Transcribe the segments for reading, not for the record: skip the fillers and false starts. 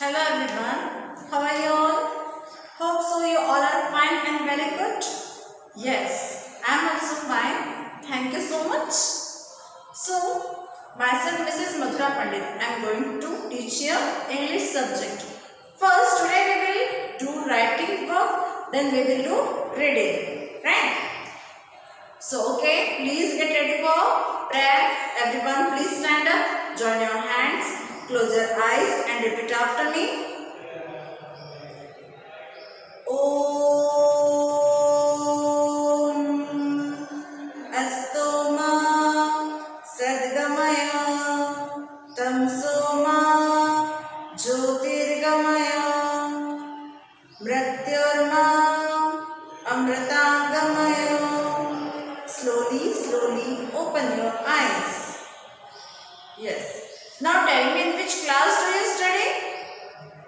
Hello everyone, how are you all? Hope so you all are fine and very good. Yes, I am also fine. Thank you so much. So, myself Mrs. Madhura Pandit, I am going to teach you English subject. First, today we will do writing work, then we will do reading. Right? So, okay, please get ready for prayer. Everyone, please stand up, join your hands. Close your eyes and repeat after me. Om Astoma Sadgamaya Tamsoma Jyotirgamaya Mrityurma Amritangamaya. Slowly open your eyes. Yes. Now tell me, in which class do you study?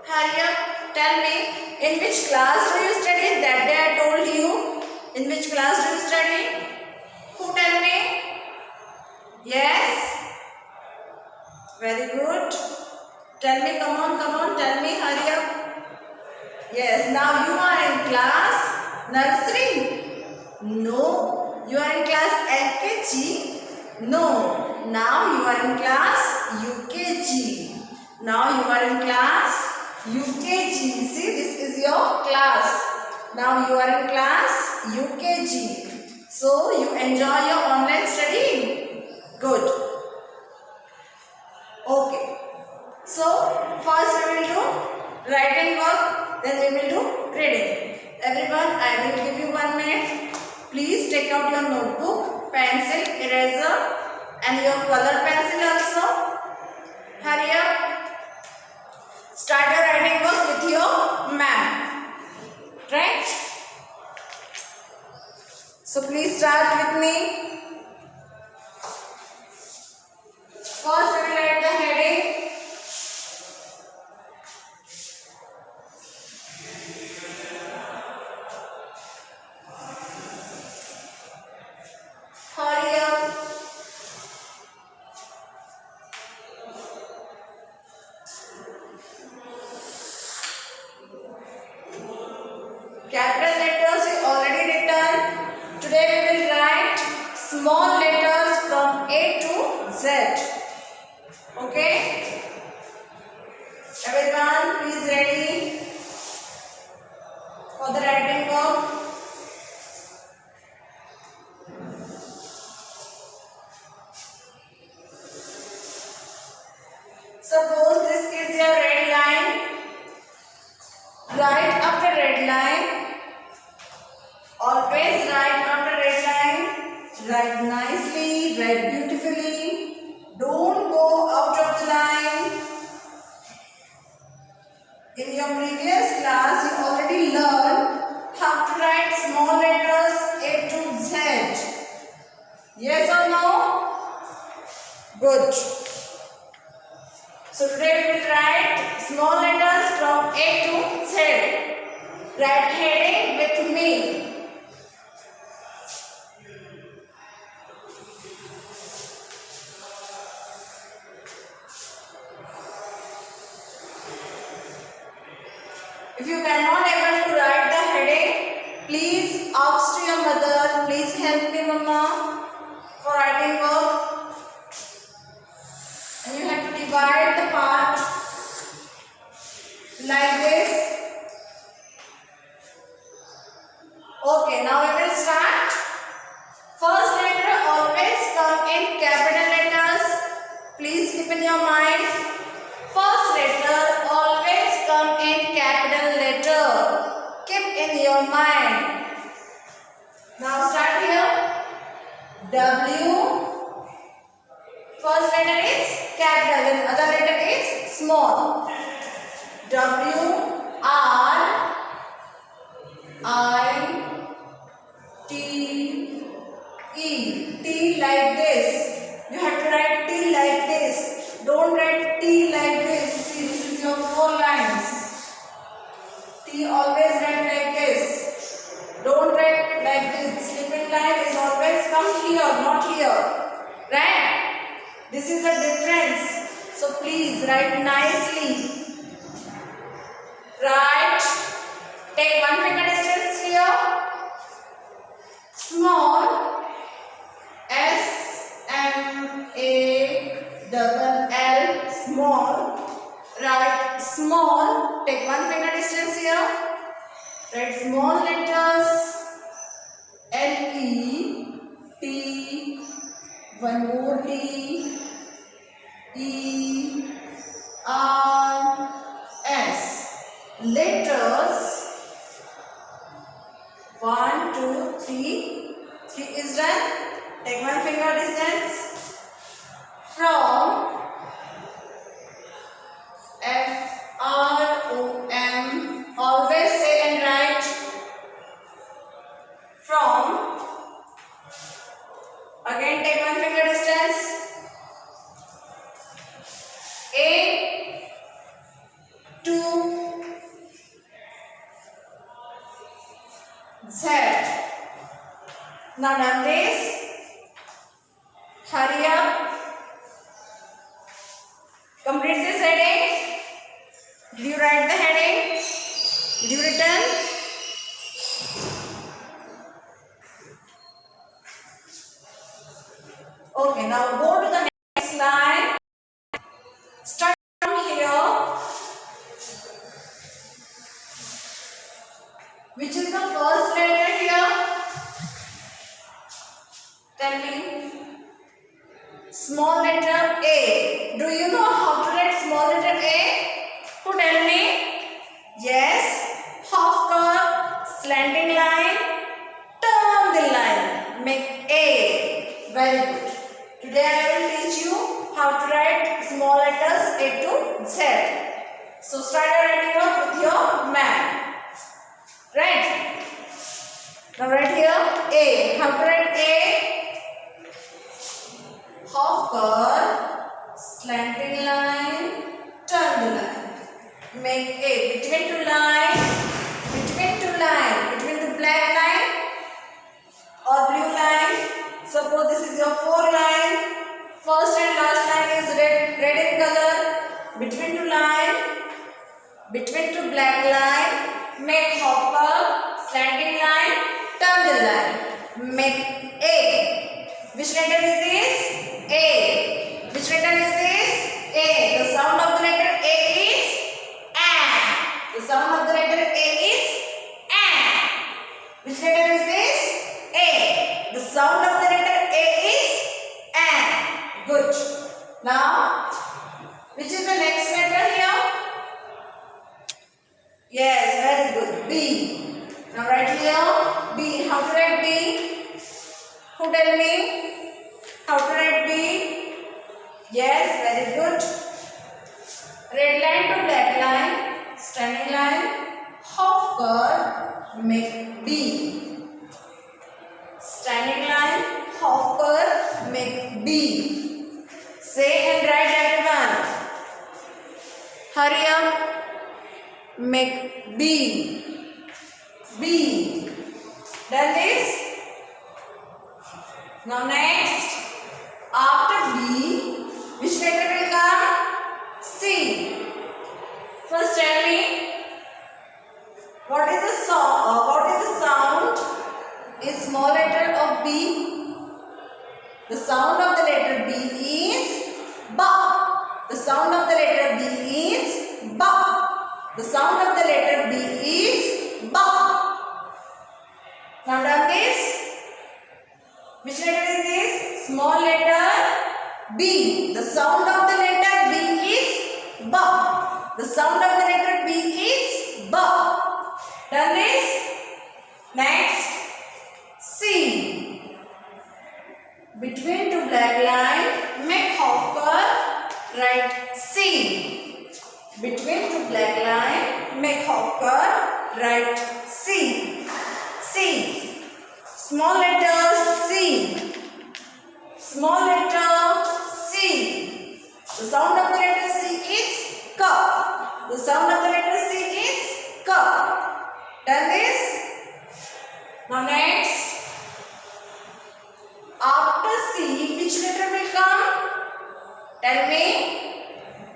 Hurry up, tell me, in which class do you study? That day I told you. In which class do you study? Who tell me? Yes? Very good. Tell me, come on, tell me, hurry up. Yes, now you are in class nursery. No, you are in class LKG. No, now you are in class UKG. Now you are in class UKG. See, this is your class. Now you are in class UKG. So you enjoy your online study. Good. Okay. So first we will do writing work, then we will do reading. Everyone, I will give you 1 minute. Please take out your notebook, pencil, eraser and your color pencil also. Hurry up. Start your writing work with your ma'am. Right? So please start with me. First we will write the heading. Hurry up. Capital letters we already written. Today we will write small letters from A to Z. Okay? Everyone, please ready for the writing work. Suppose this is your red line. Write after red line. Always write after red line. Write nicely, write beautifully. Don't go out of the line. In your previous class, you already learned how to write small letters A to Z. Yes or no? Good. So today we will write small letters from A to Z. Write heading with me. If you cannot able to write the heading, please ask to your mother, please help me mama for writing work. And you have to divide the part like this. Okay, now we will start. First letter always come in capital letters. Please keep in your mind. First letter always come in capital letter. Keep in your mind. Now start here. W. First letter is capital and other letter is small. W R I T E. T like this. You have to write T like this. Don't write T like this. See, this is your 4 lines. T always write like this. Don't write like this. Slipping line is always come here, not here. Right? This is the difference. So please write nicely. Right. Take one finger distance here. Small. S-M-A-L-L. Small. Write small. Take one finger distance here. Write small letters. L-E-T. One more T. E-R-S. Letters. 1, 2, 3. 3 is done. Take one finger distance. From. F-R-O-M. Always say and write. From. Again take one finger distance. A to Z. Now done this. Hurry up. Complete this heading. Did you write the heading? Did you written? Okay, now go to the next line. Start from here. Which is the first letter here? Tell me. Small letter A. Do you know how to write small letter A? Who tell me? Yes. Half curve, slanting line, turn the line. Make A. Very good. Today I will teach you how to write small letters A to Z. So start writing up with your map. Right? Now write here A. How to write A? Half curve, slanting line, turn the line. Make A. Between two line, between two black line or blue line. Suppose this is your 4 line. First and last line is red in color. Between two line, between two black line, make half curve, slanting line, turn the line. Make A. Which letter is this? A. Which letter is this? A. The sound of the letter A is A. The sound of the letter A is A. Which letter is this? A. The sound of the letter A is A. Good. Now, which is the next letter here? Yes, very good. B. Now write here B. How to write B? Who tell me? How to write B? Yes, very good. Red line to black line, standing line, half curve, make B. Standing line, half curve, make B. Say and write everyone. Hurry up. Make B. B. Done this? Now next. After B, which letter will come? C. First tell me, what is the sound in small letter of B? The sound of the letter B is B. The sound of the letter B is B. The sound of the letter B is B. Now done this. Which letter is this? Small letter B. The sound of the letter B is B. The sound of the letter B is B. Done this? Next. C. Between two black lines, make half curve, write C. Between two black lines, make half curve, write C. C. Small letter C. Small letter C. The sound of the letter C is K. The sound of the letter C is K. Done this? Now next. After C, which letter will come? Tell me.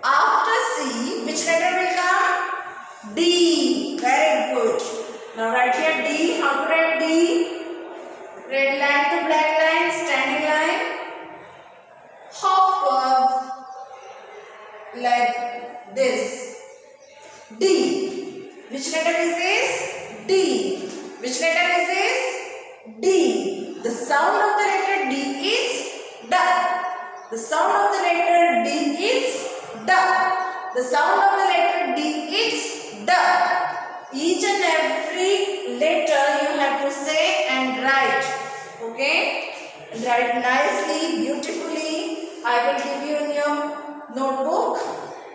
After C, which letter will come? D. like this. D. Which letter is this? D. Which letter is this? D. The sound of the letter D is D. The sound of the letter D is D. The sound of the letter D is D. Each and every letter you have to say and write. Okay? Write nicely, beautifully. I will give you in your notebook.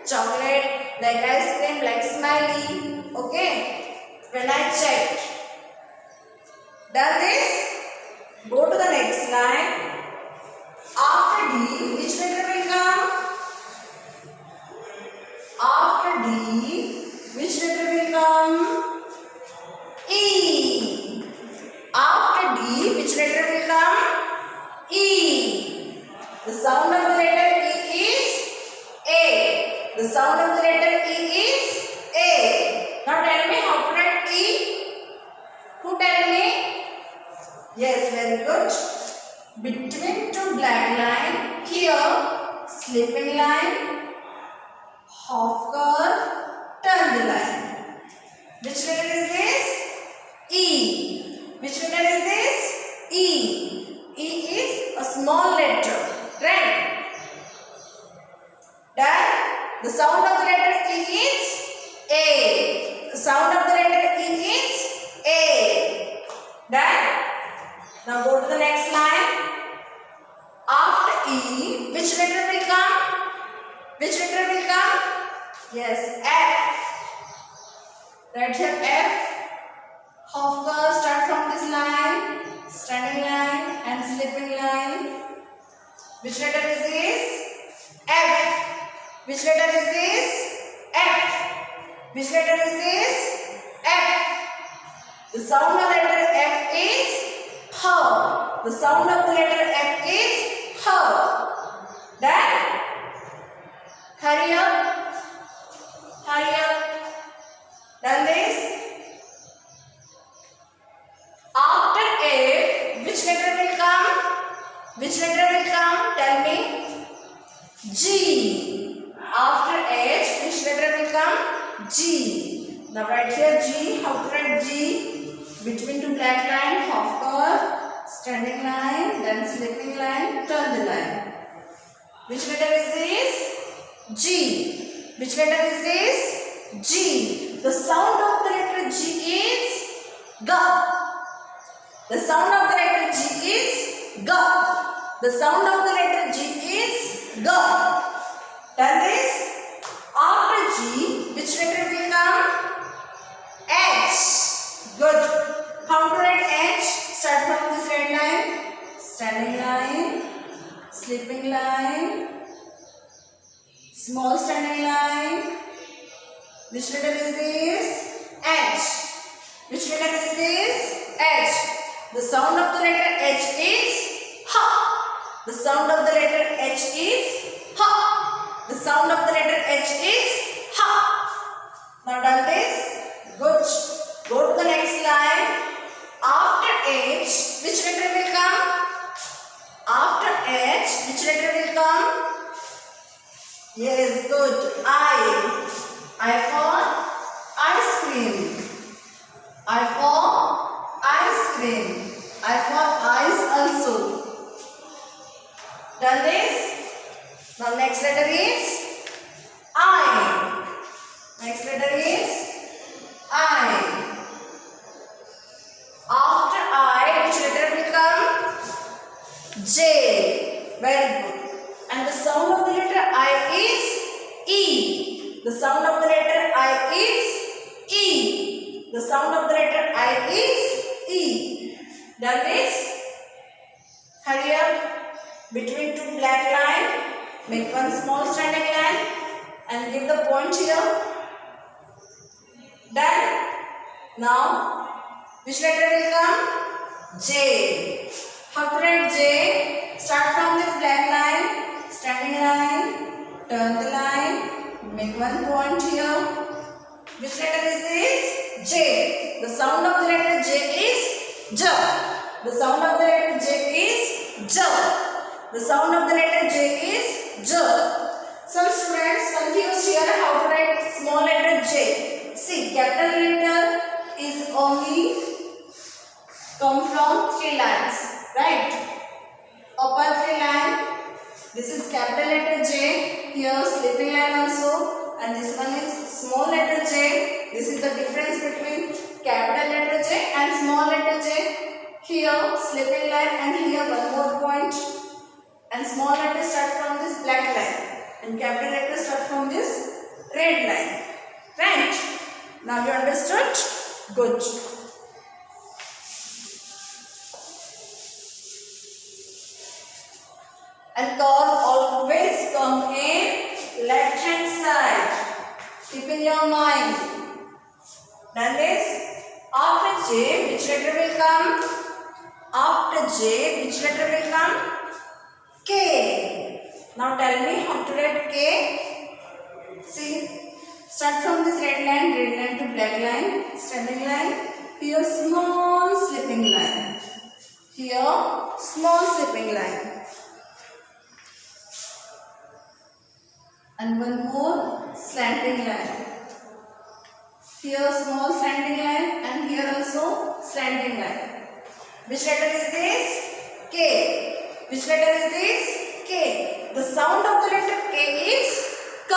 Chocolate, like ice cream, like smiley. Okay? When I checked. Done this? Go to the next line. After D, which letter will come? After D, which letter will come? E. After D, which letter will come? E. The sound of the letter E is A. The sound of the letter E is A. Now tell me how to write E. Who tell me? Yes, very good. Between two black line, here slipping line, half curve, turn the line. Which letter is this? E. Which letter is this? E. E is a small letter, right? Done? The sound of the letter E is A. The sound of the letter E is A. Done? Now go to the next line. After E, which letter will come? Which letter will come? Yes, F. Write here F. Half curve, start from this line, standing line and slipping line. Which letter is this? F. Which letter is this? F. Which letter is this? F. The sound of the letter F is H. The sound of the letter F is H. Done? Hurry up. Hurry up. Done this? After F, which letter will come? Which letter will come? Tell me. G. After H, which letter will come? G. Now write here G. How to write G? Between two black line, half curve, standing line, then slipping line, turn the line. Which letter is this? G. Which letter is this? G. The sound of the letter G is G. The sound of the letter G is G. The sound of the letter G is G. Done this? After G, which letter will come? H. Good. How to write H? Start from this red line. Standing line. Slipping line. Small standing line. Which letter is this? H. Which letter is this? H. The sound of the letter H is H. The sound of the letter H is H. The sound of the letter H is H. Now done this? Good. Go to the next line. After H, which letter will come? After H, which letter will come? Yes, good. I. I for ice cream. I for ice cream. I for ice also. Done this? Now next letter is I. Next letter is I. After I, which letter will come? J. Very good. And the sound of the letter I is E. The sound of the letter I is E. The sound of the letter I is E. Done this? Hurry up. Between two black line, make one small standing line and give the point here. Done? Now, which letter will come? J. How to write J? Start from this black line, standing line, turn the line, make one point here. Which letter is this? J. The sound of the letter J is J. The sound of the letter J is J. The sound of the letter J is J. Some students confused here how to write small letter J. See, capital letter is only come from 3 lines, right? Upper 3 line. This is capital letter J. Here sleeping line also, and this one is small letter J. This is the difference between capital letter J and small letter J. Here sleeping line, and here one more point. And small letters start from this black line, and capital letters start from this red line. Right? Now you understood? Good. And curve always come in left hand side. Keep in your mind. Then this, after J, which letter will come? After J, which letter will come? K. Now tell me how to write K. See, start from this red line to black line, standing line. Here small slipping line. Here small slipping line. And one more slanting line. Here small slanting line, and here also slanting line. Which letter is this? K. Which letter is this? K. The sound of the letter K is K.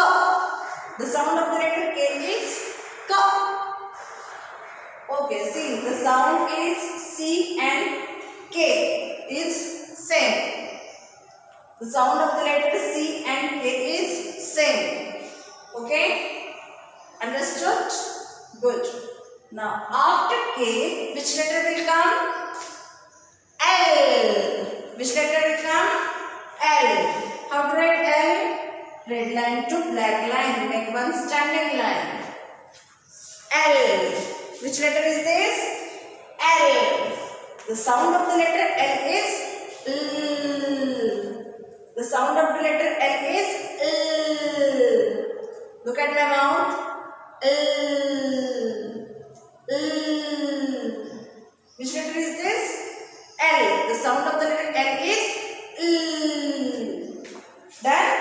The sound of the letter K is K. Okay, see, the sound is C and K is same. The sound of the letter C and K is same. Okay? Understood? Good. Now, after K, which letter will come? L. Which letter will come? L. How to write L? Red line to black line. Make one standing line. L. Which letter is this? L. The sound of the letter L is L. The sound of the letter L is L. Look at my mouth. L. L. Which letter is this? L. The sound of the letter L is L. Done?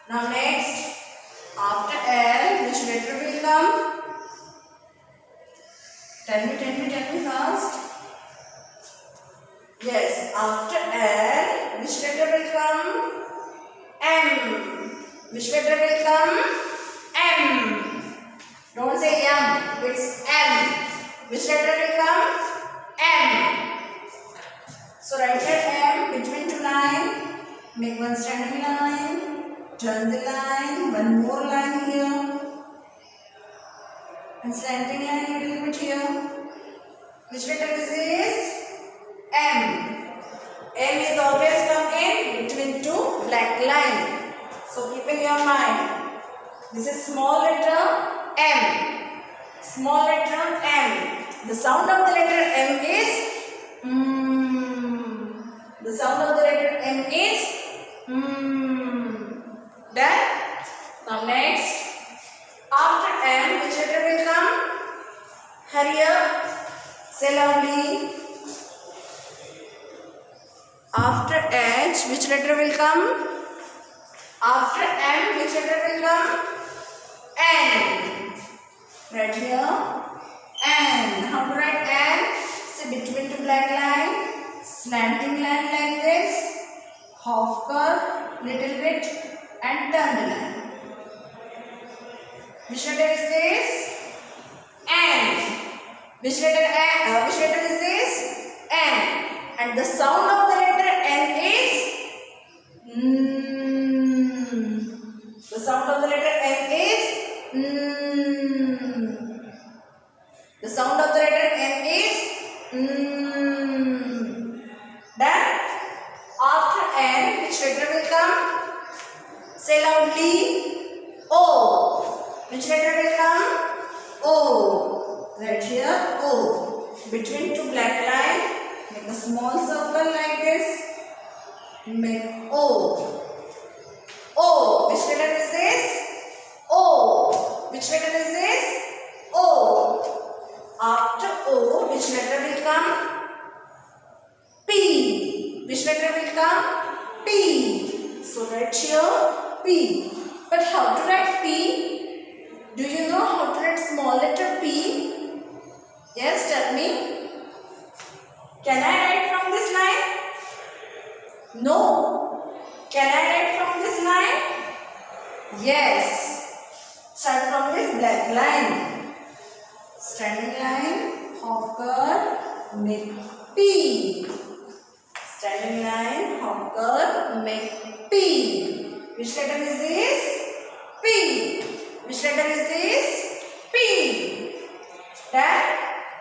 Now next, after L, which letter will come? Tell me fast. Yes, after L, which letter will come? M. Which letter will come? M. Don't say M, it's M. Which letter will come? M. So write here M between 2 lines. Make one standing line. Turn the line. One more line here. And slanting line a little bit here. Which letter is this? M. M is always come in between 2 black lines. So keep in your mind. This is small letter M. Small letter M. The sound of the letter M is The sound of the letter M is Done? Now next, after M, which letter will come? Hurry up. Say loudly. After H, which letter will come? After M, which letter will come? N. Right here. N. How to write N? See, between 2 black line, slanting line like this, half curve, little bit, and turn the line. Which letter is this? N. Which letter is this? N. And the sound of the letter N is The sound of the letter N is The sound of the letter N is Done? After N, which letter will come? Say loudly. O. Which letter will come? O. Right here, O. Between 2 black lines, make a small circle like this. Make O. O. Which letter is this? O. Which letter is this? O. After O, which letter will come? P. Which letter will come? P. So right here, P. But how to write P? Do you know how to write small letter P? Yes, tell me. Can I write from this line? No. Can I write from this line? Yes. Start from this black line. Standing line, hopper, make P. Standing line, hopper, make P. Which letter is this? P. Which letter is this? P. Then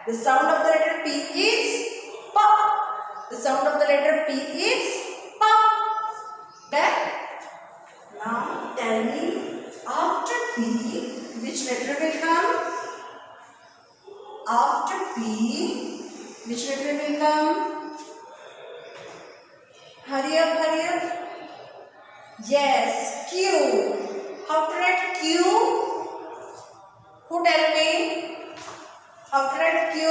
the sound of the letter P is P. The sound of the letter P is P. Then now tell me, after P, which letter will come? After P, which letter will come? Hurry up, hurry up. Yes, Q. How to write Q? Who tell me? How to write Q?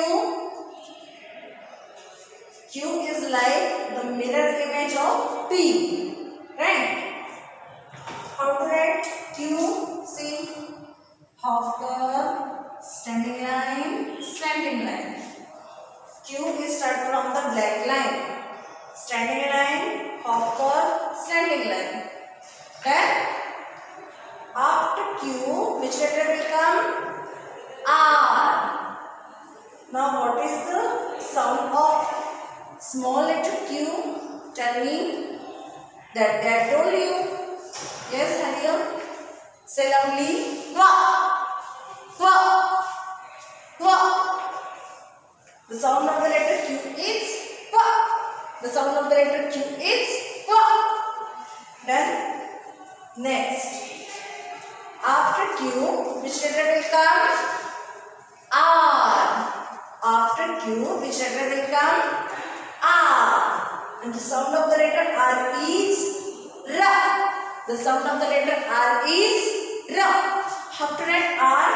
Q is like the mirror image of P. Right? How to write Q? See. Hopper, standing line, slanting line. Q is start from the black line. Standing line, hopper, slanting line. Then after Q, which letter will come? R. Now what is the sound of small letter Q? Tell me. That I told you. Yes, hurry up. Say loudly. Wa. Wa. Wa. The sound of the letter Q is Wa. The sound of the letter Q is Wa. Then next. After Q, which letter will come? R. After Q, which letter will come? R. And the sound of the letter R is R. The sound of the letter R is R. How to write R?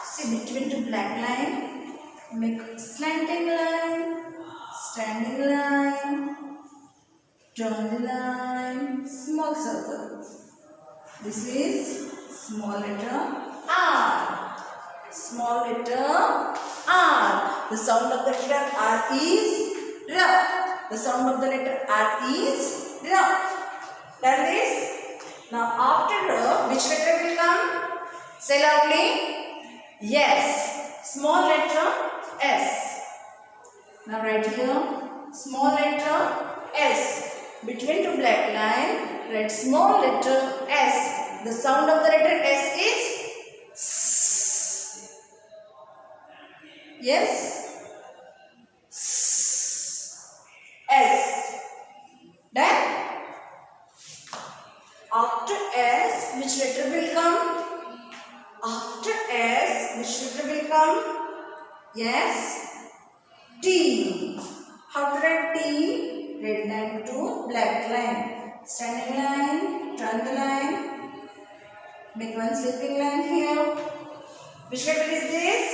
See, between two black line, make slanting line, standing line, turn the line, small circle. This is small letter R. Small letter R. The sound of the letter R is R. The sound of the letter R is R. Done this? Now after R, which letter will come? Say loudly. Yes. Small letter S. Now right here. Small letter S. Between two black line, write small letter S. The sound of the letter S is S. Yes? S. Then after S, which letter will come? After S, which letter will come? Yes? T. How to write T? Red line to black line. Standing line, turn the line. Make one sleeping line here. Which letter is this?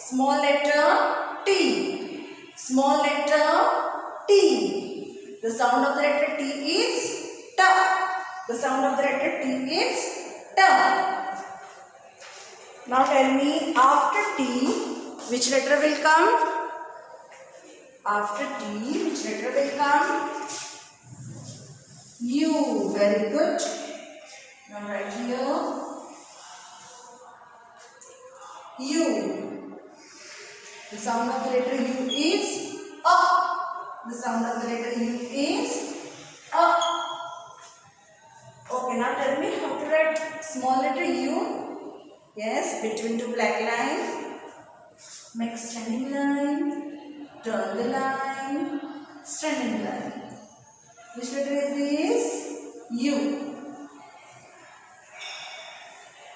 Small letter T. Small letter T. The sound of the letter T is T. The sound of the letter T is T. Now tell me, after T, which letter will come? After T, which letter will come? U. Very good. Now right here. U. The sound of the letter U is A. The sound of the letter U is A. Okay, now tell me how to write small letter U. Yes, between two black lines. Make standing line, turn the line, standing line. Which letter is this? U.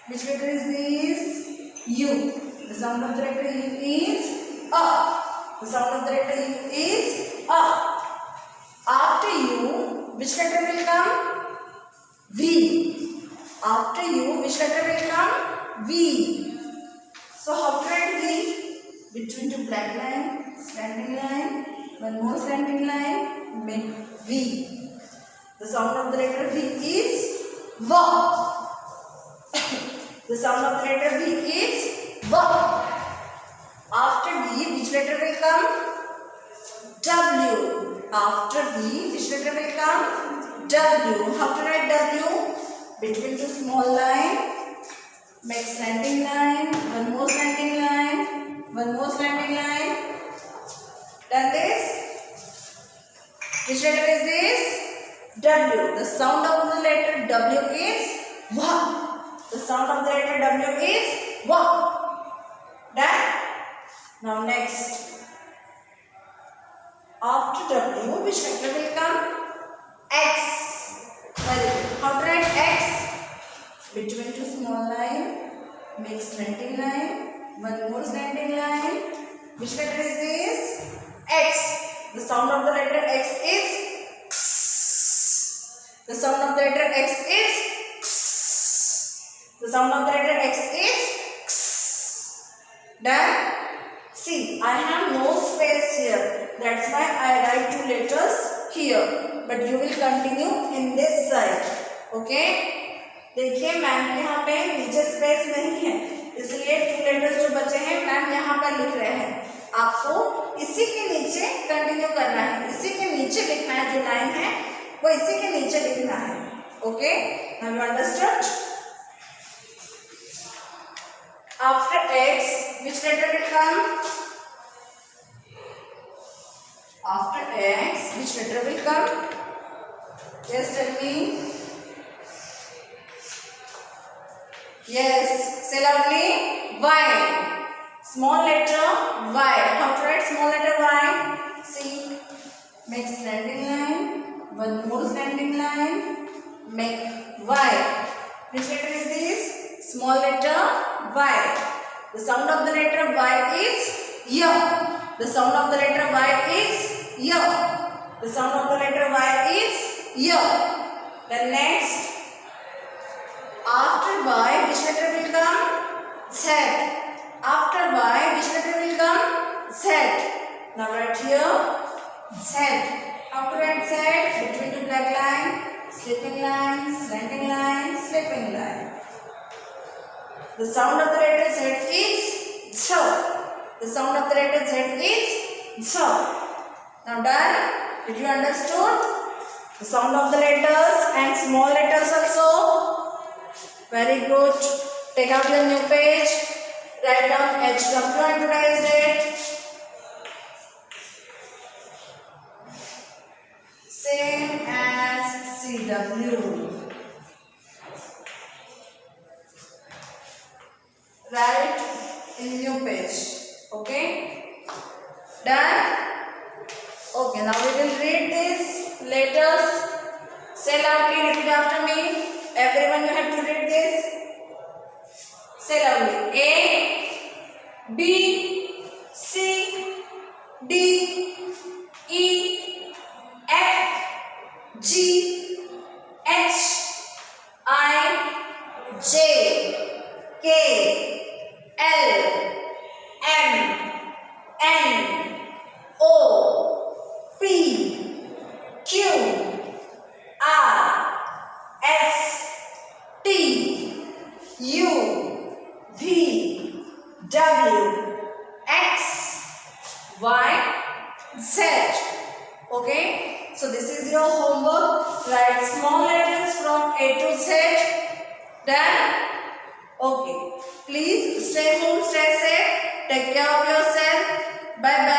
Which letter is this? U. The sound of the letter U is A. The sound of the letter U is A. After U, which letter will come? V. After U, which letter will come? V. So how to write V? Between two black line, standing line, one more standing line, make V. The sound of the letter V is Va. The sound of the letter V is Va. After V, which letter will come? W. After V, which letter will come? W. How to write W? Between two small lines. Make slanting line. One more slanting line. One more slanting line. Done this? Which letter is this? W. The sound of the letter W is Va. The sound of the letter W is Va. Done? Now next. After W, which letter will come? X. Very good. How to write X? Between two small lines, make slanting line. One more slanting line. Which letter is this? X. The sound of the letter X is X. The sound of the letter X is X. The sound of the letter X is X. Done? See, I have no space here. That's why I write two letters here. But you will continue in this side. Okay? देखिए ma'am के यहाँ पे नीचे space नहीं है, इसलिए two letters जो बचे हैं मैम यहाँ पर लिख रहे हैं। आपको इसी के नीचे कंटिन्यू करना है, इसी के नीचे लिखना है, जो लाइन है वो इसी के नीचे लिखना है। Okay, now you understood? After X, which letter will come? After X, which letter will come? Yes, tell me. Yes, say loudly. Y. Small letter Y. How to write small letter Y? See, make slanting line. One more slanting line. Make Y. Which letter is this? Small letter Y. The sound of the letter Y is Y. The sound of the letter Y is Y. The sound of the letter Y is Y. Then next. After Y, which letter will come? Z. After Y, which letter will come? Z. Now write here Z. How to write Z? Between two black line, slipping line, slanting line, slipping line. The sound of the letter Z is Z. The sound of the letter Z is Z. Now done? Did you understood? The sound of the letters and small letters also. Very good. Take out your new page. Write down HW and today's date. Same as CW. Write in new page. Okay? Done? Okay, now we will read these letters. Say loudly, repeat after me. Everyone, you have to read this. Say loudly. A, B, C, D, E, F, G, H, I, J, K, L, M, N, O, P, Q, R, S, T, U, V, W, X, Y, Z. Okay, so this is your homework. Write small letters from A to Z. Done? Okay, please stay home, stay safe, take care of yourself. Bye bye.